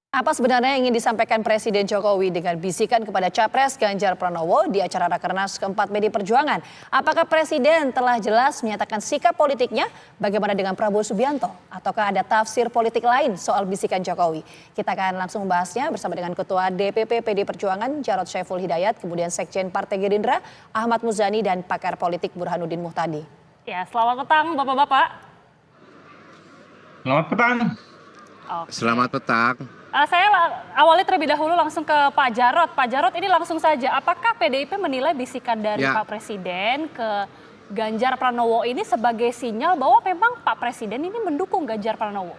Apa sebenarnya yang ingin disampaikan Presiden Jokowi dengan bisikan kepada Capres Ganjar Pranowo di acara Rakernas keempat PDI Perjuangan? Apakah Presiden telah jelas menyatakan sikap politiknya? Bagaimana dengan Prabowo Subianto? Ataukah ada tafsir politik lain soal bisikan Jokowi? Kita akan langsung membahasnya bersama dengan Ketua DPP PDI Perjuangan Jarod Saiful Hidayat, kemudian Sekjen Partai Gerindra Ahmad Muzani dan pakar politik Burhanuddin Muhtadi. Ya, selamat petang Bapak-Bapak. Selamat petang. Oke. Selamat petang. Saya awali terlebih dahulu langsung ke Pak Jarod. Pak Jarod, ini langsung saja, apakah PDIP menilai bisikan dari Pak Presiden ke Ganjar Pranowo ini sebagai sinyal bahwa memang Pak Presiden ini mendukung Ganjar Pranowo?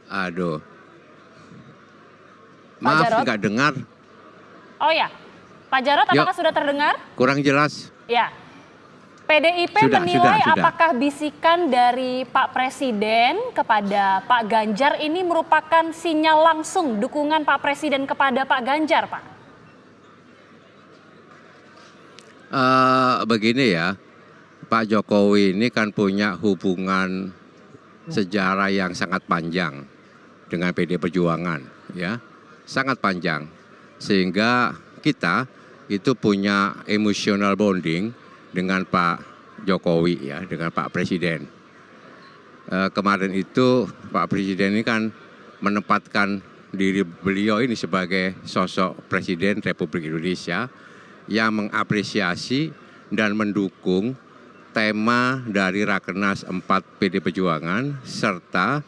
Aduh, maaf nggak dengar. Oh ya, Pak Jarod apakah sudah terdengar? Kurang jelas. Ya. PDIP menilai apakah bisikan dari Pak Presiden kepada Pak Ganjar ini merupakan sinyal langsung dukungan Pak Presiden kepada Pak Ganjar, Pak? Begini ya, Pak Jokowi ini kan punya hubungan sejarah yang sangat panjang dengan PDI Perjuangan, ya, sangat panjang, sehingga kita itu punya emotional bonding dengan Pak Jokowi, ya, dengan Pak Presiden. Kemarin itu Pak Presiden ini kan menempatkan diri beliau ini sebagai sosok Presiden Republik Indonesia yang mengapresiasi dan mendukung tema dari Rakernas 4 PDI Perjuangan serta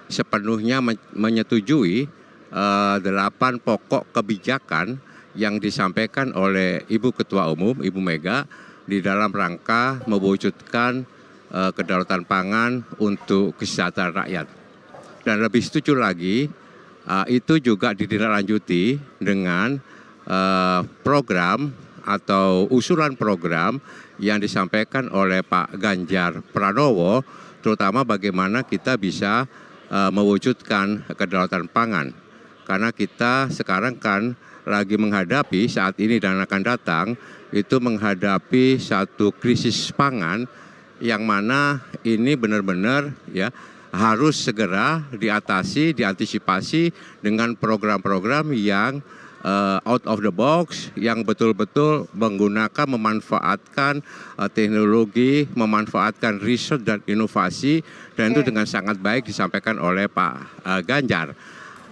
sepenuhnya menyetujui 8 pokok kebijakan yang disampaikan oleh Ibu Ketua Umum, Ibu Mega, di dalam rangka mewujudkan kedaulatan pangan untuk kesejahteraan rakyat. Dan lebih setuju lagi, itu juga ditindaklanjuti dengan program atau usulan program yang disampaikan oleh Pak Ganjar Pranowo, terutama bagaimana kita bisa mewujudkan kedaulatan pangan. Karena kita sekarang kan lagi menghadapi saat ini dan akan datang, itu menghadapi satu krisis pangan yang mana ini benar-benar ya harus segera diatasi, diantisipasi dengan program-program yang out of the box, yang betul-betul menggunakan, memanfaatkan teknologi, memanfaatkan riset dan inovasi, dan itu dengan sangat baik disampaikan oleh Pak Ganjar.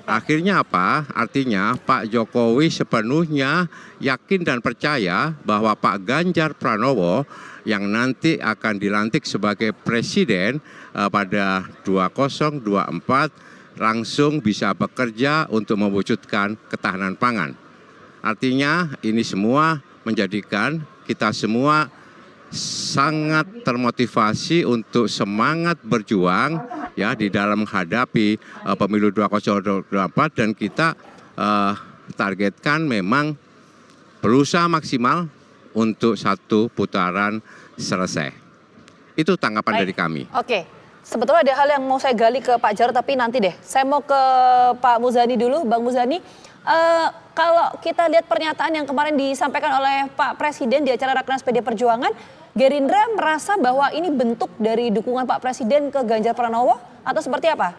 Akhirnya apa? Artinya Pak Jokowi sepenuhnya yakin dan percaya bahwa Pak Ganjar Pranowo yang nanti akan dilantik sebagai presiden pada 2024 langsung bisa bekerja untuk mewujudkan ketahanan pangan. Artinya ini semua menjadikan kita semua sangat termotivasi untuk semangat berjuang ya di dalam menghadapi pemilu 2024, dan kita targetkan memang berusaha maksimal untuk satu putaran selesai. Itu tanggapan dari kami. Oke, sebetulnya ada hal yang mau saya gali ke Pak Jarod, tapi nanti deh. Saya mau ke Pak Muzani dulu, Bang Muzani. Kalau kita lihat pernyataan yang kemarin disampaikan oleh Pak Presiden di acara Rakernas PDI Perjuangan, Gerindra merasa bahwa ini bentuk dari dukungan Pak Presiden ke Ganjar Pranowo atau seperti apa?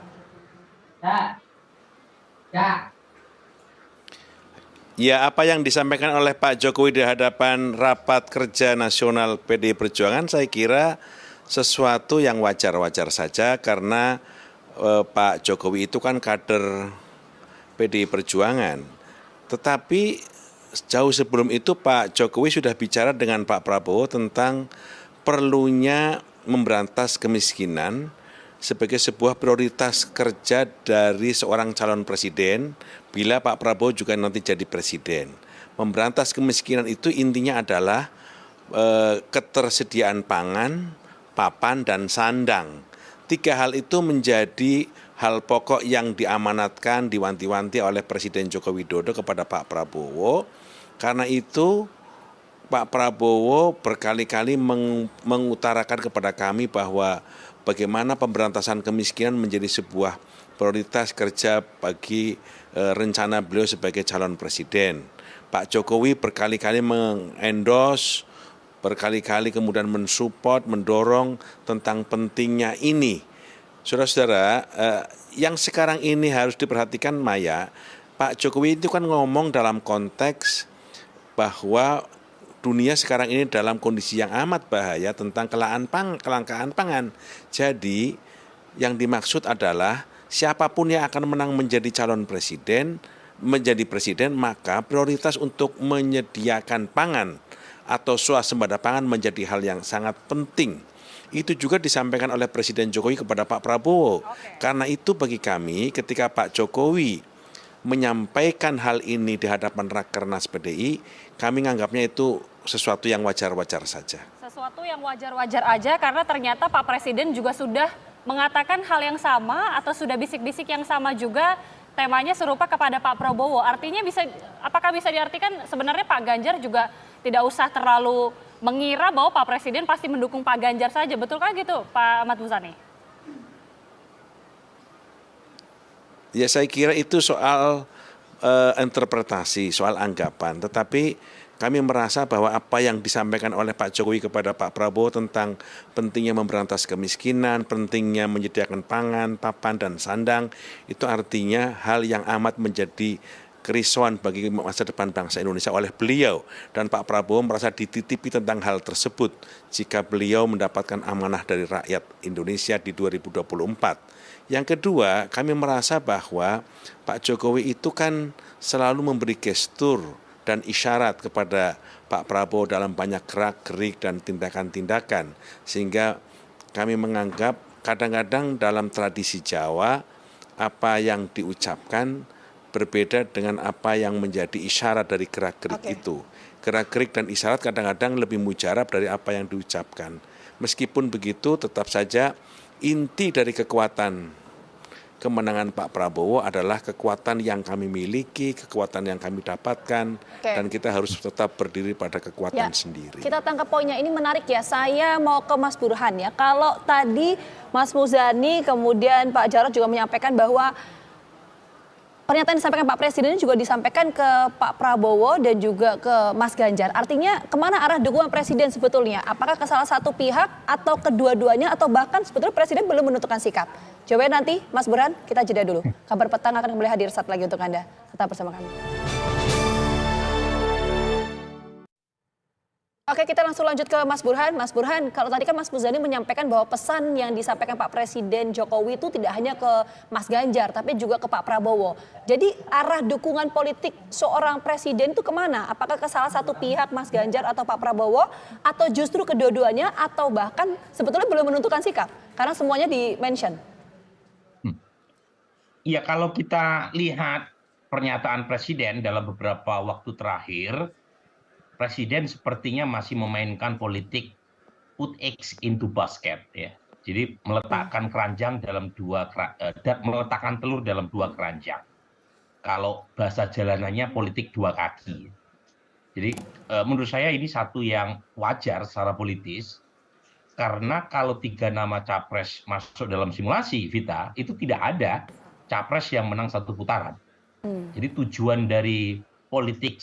Ya, apa yang disampaikan oleh Pak Jokowi di hadapan Rapat Kerja Nasional PDI Perjuangan saya kira sesuatu yang wajar-wajar saja, karena Pak Jokowi itu kan kader PDI Perjuangan. Tetapi jauh sebelum itu Pak Jokowi sudah bicara dengan Pak Prabowo tentang perlunya memberantas kemiskinan sebagai sebuah prioritas kerja dari seorang calon presiden bila Pak Prabowo juga nanti jadi presiden. Memberantas kemiskinan itu intinya adalah ketersediaan pangan, papan, dan sandang. 3 hal itu menjadi hal pokok yang diamanatkan, diwanti-wanti oleh Presiden Joko Widodo kepada Pak Prabowo. Karena itu Pak Prabowo berkali-kali mengutarakan kepada kami bahwa bagaimana pemberantasan kemiskinan menjadi sebuah prioritas kerja bagi rencana beliau sebagai calon presiden. Pak Jokowi berkali-kali mengendorse, berkali-kali kemudian mensupport, mendorong tentang pentingnya ini Saudara-saudara, yang sekarang ini harus diperhatikan Maya, Pak Jokowi itu kan ngomong dalam konteks bahwa dunia sekarang ini dalam kondisi yang amat bahaya tentang kelangkaan pangan. Jadi yang dimaksud adalah siapapun yang akan menang menjadi presiden, maka prioritas untuk menyediakan pangan atau swasembada pangan menjadi hal yang sangat penting. Itu juga disampaikan oleh Presiden Jokowi kepada Pak Prabowo. Karena itu bagi kami ketika Pak Jokowi menyampaikan hal ini di hadapan Rakernas PDI, kami menganggapnya itu sesuatu yang wajar-wajar saja. Sesuatu yang wajar-wajar aja karena ternyata Pak Presiden juga sudah mengatakan hal yang sama atau sudah bisik-bisik yang sama juga, temanya serupa kepada Pak Prabowo. Artinya apakah bisa diartikan sebenarnya Pak Ganjar juga tidak usah terlalu mengira bahwa Pak Presiden pasti mendukung Pak Ganjar saja. Betul kan gitu Pak Ahmad Muzani? Ya saya kira itu soal interpretasi, soal anggapan. Tetapi kami merasa bahwa apa yang disampaikan oleh Pak Jokowi kepada Pak Prabowo tentang pentingnya memberantas kemiskinan, pentingnya menyediakan pangan, papan, dan sandang, itu artinya hal yang amat menjadi kerisauan bagi masa depan bangsa Indonesia oleh beliau. Dan Pak Prabowo merasa dititipi tentang hal tersebut jika beliau mendapatkan amanah dari rakyat Indonesia di 2024. Yang kedua, kami merasa bahwa Pak Jokowi itu kan selalu memberi gestur dan isyarat kepada Pak Prabowo dalam banyak gerak-gerik dan tindakan-tindakan. Sehingga kami menganggap kadang-kadang dalam tradisi Jawa, apa yang diucapkan berbeda dengan apa yang menjadi isyarat dari gerak-gerik itu. Gerak-gerik dan isyarat kadang-kadang lebih mujarab dari apa yang diucapkan. Meskipun begitu, tetap saja inti dari kekuatan kemenangan Pak Prabowo adalah kekuatan yang kami miliki, kekuatan yang kami dapatkan, dan kita harus tetap berdiri pada kekuatan sendiri. Kita tangkap poinnya, ini menarik ya. Saya mau ke Mas Burhan ya. Kalau tadi Mas Muzani kemudian Pak Jarod juga menyampaikan bahwa pernyataan yang disampaikan Pak Presiden juga disampaikan ke Pak Prabowo dan juga ke Mas Ganjar. Artinya kemana arah dukungan Presiden sebetulnya? Apakah ke salah satu pihak atau kedua-duanya atau bahkan sebetulnya Presiden belum menentukan sikap? Jawabnya nanti Mas Burhan, kita jeda dulu. Kabar Petang akan kembali hadir saat lagi untuk Anda. Tetap bersama kami. Oke, kita langsung lanjut ke Mas Burhan. Mas Burhan, kalau tadi kan Mas Muzani menyampaikan bahwa pesan yang disampaikan Pak Presiden Jokowi itu tidak hanya ke Mas Ganjar, tapi juga ke Pak Prabowo. Jadi arah dukungan politik seorang presiden itu kemana? Apakah ke salah satu pihak Mas Ganjar atau Pak Prabowo? Atau justru kedua-duanya atau bahkan sebetulnya belum menentukan sikap? Karena semuanya di-mention. Ya kalau kita lihat pernyataan Presiden dalam beberapa waktu terakhir, Presiden sepertinya masih memainkan politik put eggs into basket ya. Jadi meletakkan keranjang dalam meletakkan telur dalam dua keranjang. Kalau bahasa jalanannya politik dua kaki. Jadi menurut saya ini satu yang wajar secara politis karena kalau 3 nama capres masuk dalam simulasi Vita itu tidak ada capres yang menang satu putaran. Jadi tujuan dari politik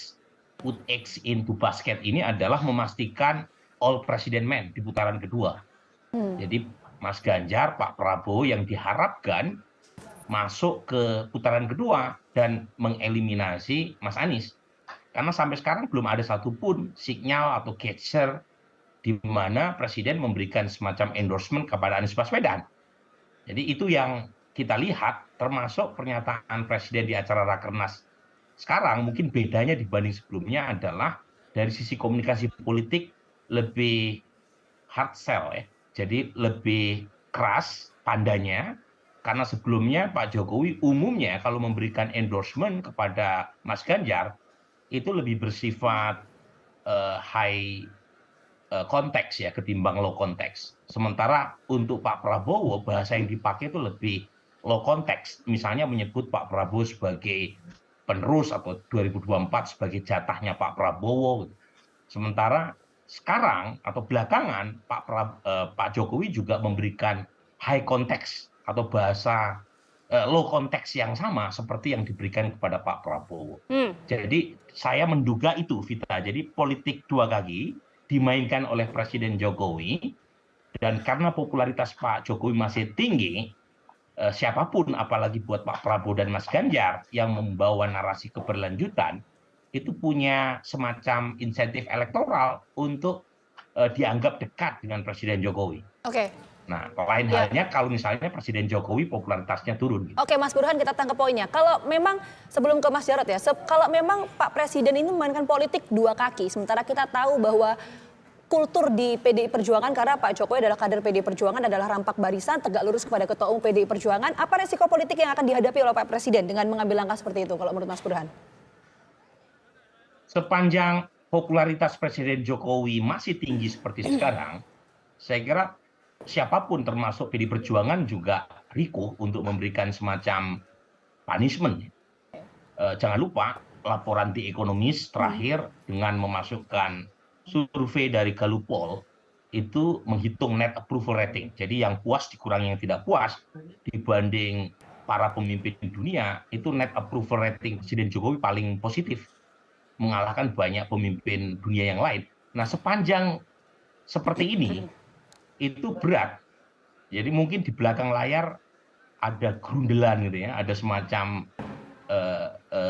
put eggs into basket ini adalah memastikan all president men di putaran kedua. Jadi Mas Ganjar, Pak Prabowo yang diharapkan masuk ke putaran kedua dan mengeliminasi Mas Anies. Karena sampai sekarang belum ada satupun sinyal atau gesture di mana Presiden memberikan semacam endorsement kepada Anies Baswedan. Jadi itu yang kita lihat termasuk pernyataan Presiden di acara Rakernas sekarang mungkin bedanya dibanding sebelumnya adalah dari sisi komunikasi politik lebih hard sell ya. Jadi lebih keras pandanya karena sebelumnya Pak Jokowi umumnya kalau memberikan endorsement kepada Mas Ganjar itu lebih bersifat high konteks ya ketimbang low konteks. Sementara untuk Pak Prabowo bahasa yang dipakai itu lebih low konteks. Misalnya menyebut Pak Prabowo sebagai penerus atau 2024 sebagai jatahnya Pak Prabowo. Sementara sekarang atau belakangan Pak Jokowi juga memberikan high konteks atau bahasa low konteks yang sama seperti yang diberikan kepada Pak Prabowo. Jadi saya menduga itu Vita. Jadi politik dua kaki dimainkan oleh Presiden Jokowi dan karena popularitas Pak Jokowi masih tinggi, siapapun, apalagi buat Pak Prabowo dan Mas Ganjar yang membawa narasi keberlanjutan, itu punya semacam insentif elektoral untuk dianggap dekat dengan Presiden Jokowi. Oke. Nah, lain halnya kalau misalnya Presiden Jokowi popularitasnya turun. Gitu. Oke, Mas Burhan, kita tangkap poinnya. Kalau memang sebelum ke Mas Jarod ya, kalau memang Pak Presiden ini memainkan politik dua kaki, sementara kita tahu bahwa kultur di PDI Perjuangan, karena Pak Jokowi adalah kader PDI Perjuangan, adalah rampak barisan, tegak lurus kepada Ketua Umum PDI Perjuangan. Apa resiko politik yang akan dihadapi oleh Pak Presiden dengan mengambil langkah seperti itu, kalau menurut Mas Burhan? Sepanjang popularitas Presiden Jokowi masih tinggi seperti sekarang, saya kira siapapun termasuk PDI Perjuangan juga rikuh untuk memberikan semacam punishment. Jangan lupa laporan The Economist terakhir dengan memasukkan survei dari Gallup itu menghitung net approval rating. Jadi yang puas dikurangi yang tidak puas dibanding para pemimpin dunia, itu net approval rating Presiden Jokowi paling positif, mengalahkan banyak pemimpin dunia yang lain. Nah, sepanjang seperti ini itu berat. Jadi mungkin di belakang layar ada gerundelan gitu ya, ada semacam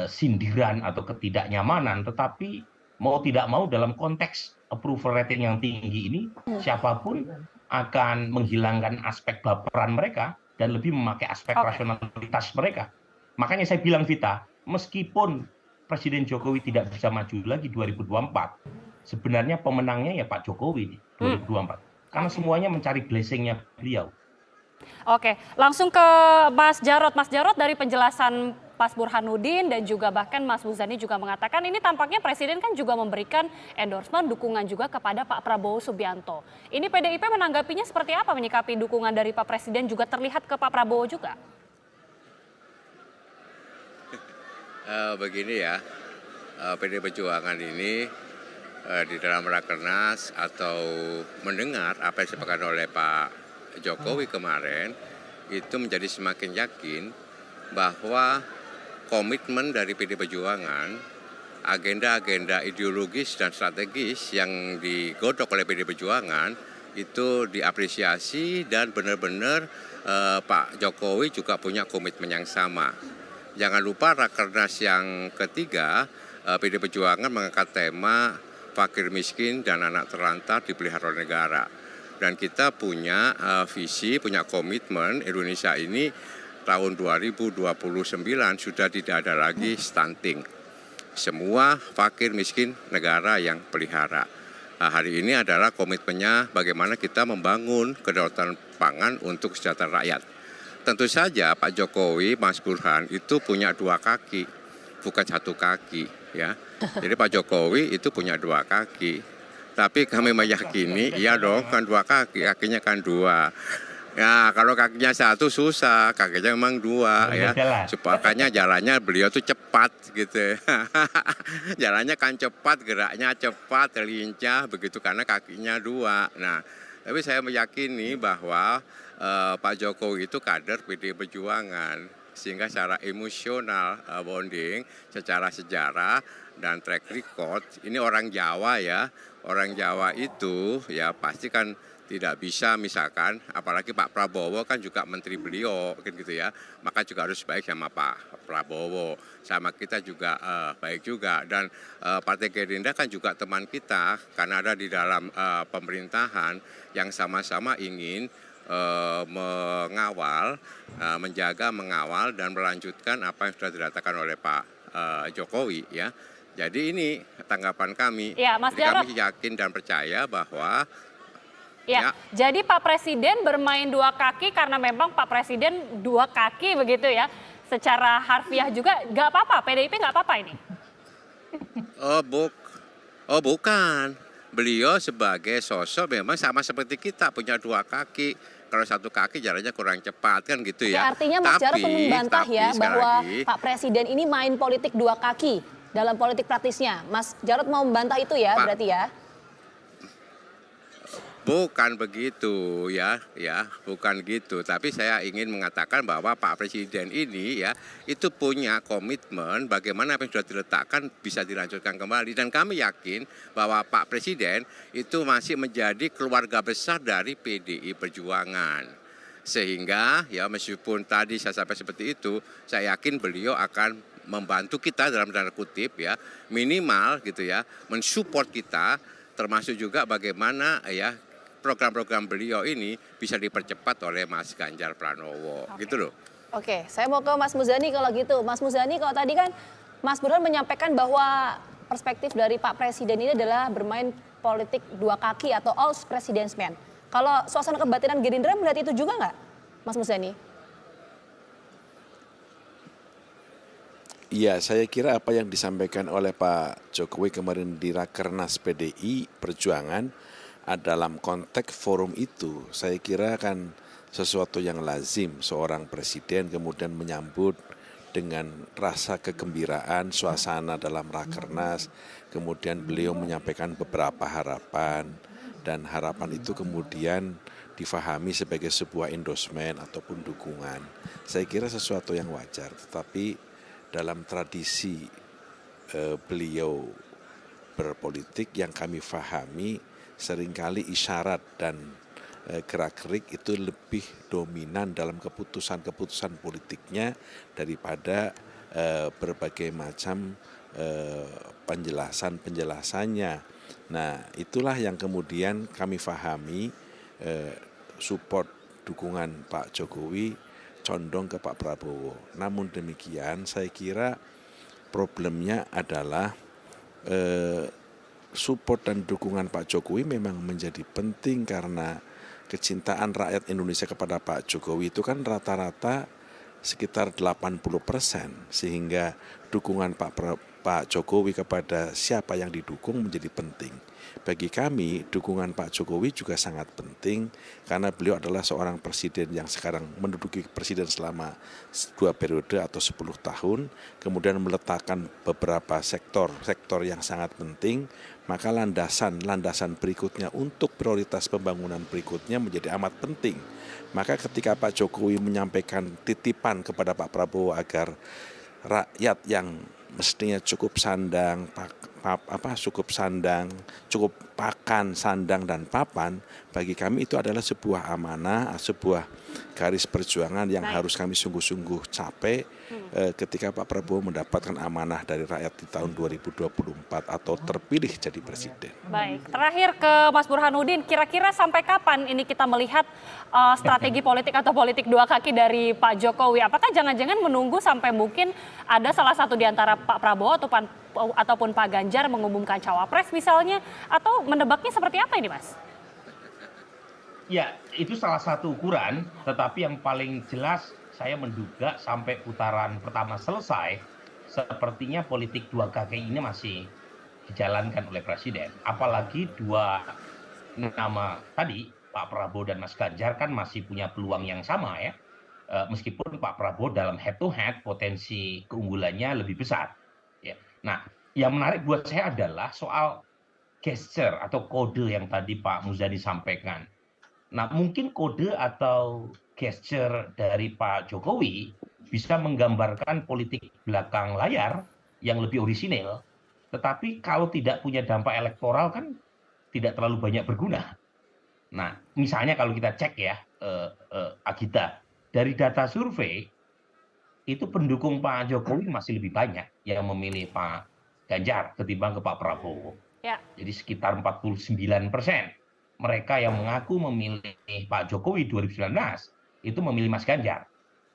sindiran atau ketidaknyamanan, tetapi mau tidak mau dalam konteks approval rating yang tinggi ini, siapapun akan menghilangkan aspek baperan mereka dan lebih memakai aspek rasionalitas mereka. Makanya saya bilang, Vita, meskipun Presiden Jokowi tidak bisa maju lagi 2024, sebenarnya pemenangnya ya Pak Jokowi di 2024. Karena semuanya mencari blessing-nya beliau. Oke, langsung ke Mas Jarod. Mas Jarod, dari penjelasan Mas Burhanuddin dan juga bahkan Mas Muzani juga mengatakan ini tampaknya Presiden kan juga memberikan endorsement, dukungan juga kepada Pak Prabowo Subianto. Ini PDIP menanggapinya seperti apa, menyikapi dukungan dari Pak Presiden juga terlihat ke Pak Prabowo juga? Begini ya, PDI Perjuangan ini di dalam rakernas atau mendengar apa yang disampaikan oleh Pak Jokowi kemarin, itu menjadi semakin yakin bahwa komitmen dari PDI Perjuangan, agenda-agenda ideologis dan strategis yang digodok oleh PDI Perjuangan itu diapresiasi dan benar-benar Pak Jokowi juga punya komitmen yang sama. Jangan lupa rakernas yang ketiga, PDI Perjuangan mengangkat tema fakir miskin dan anak terlantar dipelihara oleh negara. Dan kita punya visi, punya komitmen Indonesia ini tahun 2029 sudah tidak ada lagi stunting. Semua fakir miskin negara yang pelihara. Hari ini adalah komitmennya bagaimana kita membangun kedaulatan pangan untuk kesejahteraan rakyat. Tentu saja Pak Jokowi, Mas Burhan itu punya dua kaki, bukan satu kaki ya. Jadi Pak Jokowi itu punya dua kaki. Tapi kami meyakini, iya dong kan dua kaki, kakinya kan dua. Ya kalau kakinya satu susah, kakinya memang dua ya. Makanya jalannya beliau tuh cepat gitu. Jalannya kan cepat, geraknya cepat, lincah begitu karena kakinya dua. Nah, tapi saya meyakini bahwa Pak Jokowi itu kader PDI Perjuangan, sehingga secara emosional bonding, secara sejarah dan track record, ini orang Jawa ya, orang Jawa itu ya pasti kan tidak bisa misalkan, apalagi Pak Prabowo kan juga menteri beliau kan gitu ya, maka juga harus baik sama Pak Prabowo, sama kita juga baik juga, dan Partai Gerindra kan juga teman kita karena ada di dalam pemerintahan yang sama-sama ingin mengawal, menjaga, mengawal dan melanjutkan apa yang sudah dikatakan oleh Pak Jokowi ya. Jadi ini tanggapan kami. Ya, Mas Jarod. Kami yakin dan percaya bahwa ya, jadi Pak Presiden bermain dua kaki karena memang Pak Presiden dua kaki begitu ya. Secara harfiah juga nggak apa-apa, PDIP nggak apa-apa ini? Bukan. Beliau sebagai sosok memang sama seperti kita, punya dua kaki. Kalau satu kaki jalannya kurang cepat kan gitu ya. Artinya Mas Jarod membantah ya bahwa Pak Presiden ini main politik dua kaki dalam politik praktisnya. Mas Jarod mau membantah itu ya berarti ya? Bukan begitu ya, bukan gitu. Tapi saya ingin mengatakan bahwa Pak Presiden ini ya itu punya komitmen bagaimana apa yang sudah diletakkan bisa dilanjutkan kembali. Dan kami yakin bahwa Pak Presiden itu masih menjadi keluarga besar dari PDI Perjuangan. Sehingga ya meskipun tadi saya sampai seperti itu, saya yakin beliau akan membantu kita dalam tanda kutip ya, minimal gitu ya, mensupport kita, termasuk juga bagaimana ya program-program beliau ini bisa dipercepat oleh Mas Ganjar Pranowo, gitu loh. Oke, saya mau ke Mas Muzani kalau gitu. Mas Muzani, kalau tadi kan Mas Burhan menyampaikan bahwa perspektif dari Pak Presiden ini adalah bermain politik dua kaki atau all president's man. Kalau suasana kebatinan Gerindra melihat itu juga nggak, Mas Muzani? Iya, saya kira apa yang disampaikan oleh Pak Jokowi kemarin di Rakernas PDI Perjuangan dalam konteks forum itu, saya kira kan sesuatu yang lazim seorang presiden kemudian menyambut dengan rasa kegembiraan suasana dalam Rakernas, kemudian beliau menyampaikan beberapa harapan, dan harapan itu kemudian difahami sebagai sebuah endorsement ataupun dukungan. Saya kira sesuatu yang wajar, tetapi dalam tradisi beliau berpolitik yang kami fahami seringkali isyarat dan gerak-gerik itu lebih dominan dalam keputusan-keputusan politiknya daripada berbagai macam penjelasannya. Nah, itulah yang kemudian kami fahami support dukungan Pak Jokowi condong ke Pak Prabowo. Namun demikian saya kira problemnya adalah support dan dukungan Pak Jokowi memang menjadi penting karena kecintaan rakyat Indonesia kepada Pak Jokowi itu kan rata-rata sekitar 80%, sehingga dukungan Pak Jokowi kepada siapa yang didukung menjadi penting. Bagi kami, dukungan Pak Jokowi juga sangat penting karena beliau adalah seorang presiden yang sekarang menduduki presiden selama 2 periode atau 10 tahun, kemudian meletakkan beberapa sektor yang sangat penting, maka landasan berikutnya untuk prioritas pembangunan berikutnya menjadi amat penting. Maka ketika Pak Jokowi menyampaikan titipan kepada Pak Prabowo agar rakyat yang mestinya cukup pakan, sandang, dan papan, bagi kami itu adalah sebuah amanah, sebuah garis perjuangan yang harus kami sungguh-sungguh capai ketika Pak Prabowo mendapatkan amanah dari rakyat di tahun 2024 atau terpilih jadi presiden. Baik, terakhir ke Mas Burhanuddin, kira-kira sampai kapan ini kita melihat strategi politik atau politik dua kaki dari Pak Jokowi? Apakah jangan-jangan menunggu sampai mungkin ada salah satu di antara Pak Prabowo ataupun Pak Ganjar mengumumkan cawapres misalnya, atau menebaknya seperti apa ini, Mas? Ya, itu salah satu ukuran, tetapi yang paling jelas saya menduga sampai putaran pertama selesai, sepertinya politik dua kaki ini masih dijalankan oleh Presiden. Apalagi dua nama tadi, Pak Prabowo dan Mas Ganjar kan masih punya peluang yang sama ya. Meskipun Pak Prabowo dalam head to head potensi keunggulannya lebih besar. Ya. Nah, yang menarik buat saya adalah soal gesture atau kode yang tadi Pak Muzani sampaikan. Nah, mungkin kode atau gesture dari Pak Jokowi bisa menggambarkan politik belakang layar yang lebih orisinil, tetapi kalau tidak punya dampak elektoral kan tidak terlalu banyak berguna. Nah, misalnya kalau kita cek ya, Agita, dari data survei, itu pendukung Pak Jokowi masih lebih banyak yang memilih Pak Ganjar ketimbang ke Pak Prabowo. Ya. Jadi sekitar 49%. Mereka yang mengaku memilih Pak Jokowi 2019 itu memilih Mas Ganjar.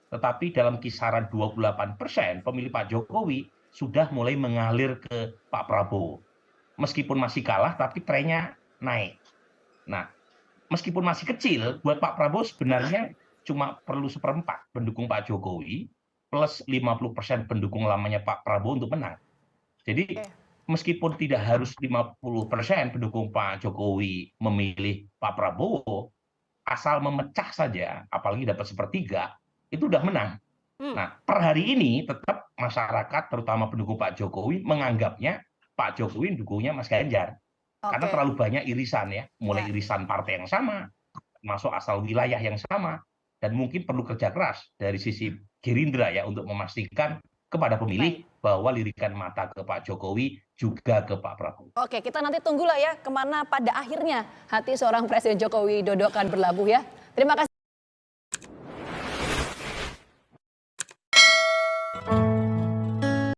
Tetapi dalam kisaran 28% pemilih Pak Jokowi sudah mulai mengalir ke Pak Prabowo. Meskipun masih kalah tapi trennya naik. Nah, meskipun masih kecil, buat Pak Prabowo sebenarnya cuma perlu 1/4 pendukung Pak Jokowi plus 50% pendukung lamanya Pak Prabowo untuk menang. Jadi meskipun tidak harus 50% pendukung Pak Jokowi memilih Pak Prabowo, asal memecah saja, apalagi dapat 1/3, itu udah menang. Nah, per hari ini tetap masyarakat, terutama pendukung Pak Jokowi, menganggapnya Pak Jokowi dukungnya Mas Ganjar. Karena terlalu banyak irisan ya, mulai irisan partai yang sama, masuk asal wilayah yang sama, dan mungkin perlu kerja keras dari sisi Gerindra ya untuk memastikan kepada pemilih bahwa lirikan mata ke Pak Jokowi juga ke Pak Prabowo. Oke, kita nanti tunggulah ya kemana pada akhirnya hati seorang Presiden Joko Widodo akan berlabuh ya. Terima kasih.